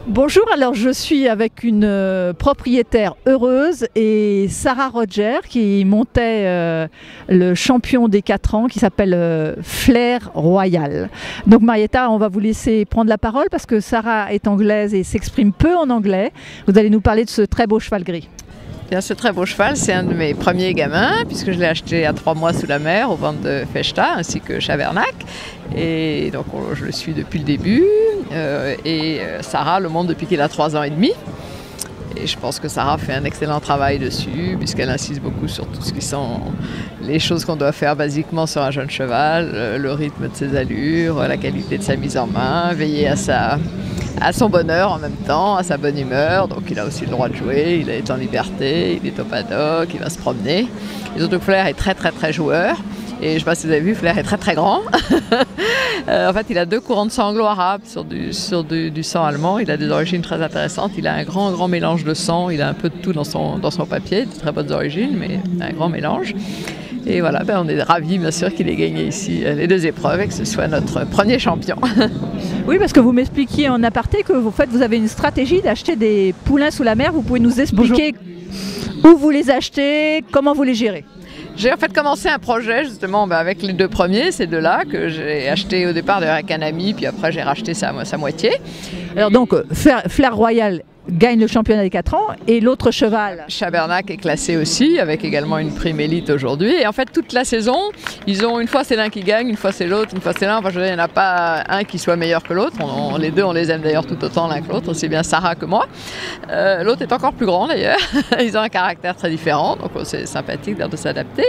Bonjour, alors je suis avec une propriétaire heureuse et Sarah Roger qui montait le champion des 4 ans qui s'appelle Flair Royal. Donc Marietta, on va vous laisser prendre la parole parce que Sarah est anglaise et s'exprime peu en anglais. Vous allez nous parler de ce très beau cheval gris. Bien, ce très beau cheval, c'est un de mes premiers gamins, puisque je l'ai acheté à 3 mois sous la mer au ventre de Fechta, ainsi que Chabernac. Et donc je le suis depuis le début. Sarah le monte depuis qu'il a 3 ans et demi. Et je pense que Sarah fait un excellent travail dessus, puisqu'elle insiste beaucoup sur tout ce qui sont les choses qu'on doit faire basiquement sur un jeune cheval, le rythme de ses allures, la qualité de sa mise en main, veiller à son bonheur en même temps, à sa bonne humeur. Donc il a aussi le droit de jouer, il est en liberté, il est au paddock, il va se promener. Et surtout Flair est très joueur. Et je ne sais pas si vous avez vu, Flair est très grand. En fait, il a 2 courants de sang anglo-arabe sur du sang allemand. Il a des origines très intéressantes. Il a un grand mélange de sang. Il a un peu de tout dans son papier, de très bonnes origines, mais un grand mélange. Et voilà, on est ravis bien sûr qu'il ait gagné ici les 2 épreuves et que ce soit notre premier champion. Oui, parce que vous m'expliquiez en aparté que vous avez une stratégie d'acheter des poulains sous la mer. Vous pouvez nous expliquer où vous les achetez, comment vous les gérez? J'ai en fait commencé un projet justement avec les 2 premiers, ces 2-là, que j'ai acheté au départ avec un ami, puis après j'ai racheté sa moitié. Alors donc, Flair Royal gagne le championnat des 4 ans et l'autre cheval Chabernac est classé aussi avec également une prime élite aujourd'hui et en fait toute la saison ils ont une fois c'est l'un qui gagne, une fois c'est l'autre, une fois c'est l'un, enfin je veux dire, il n'y en a pas un qui soit meilleur que l'autre, les 2 on les aime d'ailleurs tout autant l'un que l'autre, aussi bien Sarah que moi. L'autre est encore plus grand d'ailleurs, ils ont un caractère très différent donc c'est sympathique de s'adapter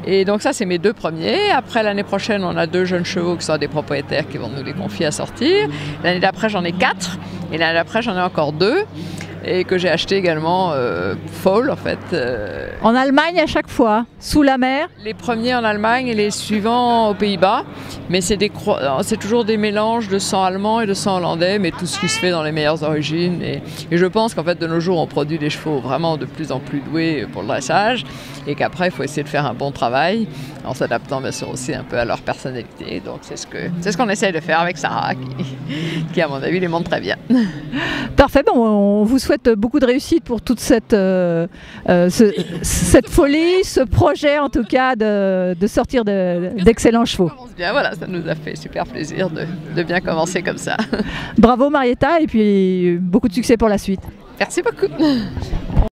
et donc ça c'est mes 2 premiers. Après l'année prochaine on a 2 jeunes chevaux qui sont des propriétaires qui vont nous les confier à sortir. L'année d'après j'en ai 4 et l'année d'après j'en ai encore 2 et que j'ai acheté également fall en fait. En Allemagne à chaque fois, sous la mer? Les premiers en Allemagne et les suivants aux Pays-Bas, mais c'est toujours des mélanges de sang allemand et de sang hollandais, mais tout ce qui se fait dans les meilleures origines. Et je pense qu'en fait de nos jours on produit des chevaux vraiment de plus en plus doués pour le dressage et qu'après il faut essayer de faire un bon travail en s'adaptant bien sûr aussi un peu à leur personnalité. Donc c'est ce qu'on essaye de faire avec Sarah qui à mon avis les montre très bien. Parfait, bon, on vous souhaite beaucoup de réussite pour toute cette folie, ce projet en tout cas de sortir d'excellents chevaux. Bien, voilà, ça nous a fait super plaisir de bien commencer comme ça. Bravo Marietta et puis beaucoup de succès pour la suite. Merci beaucoup.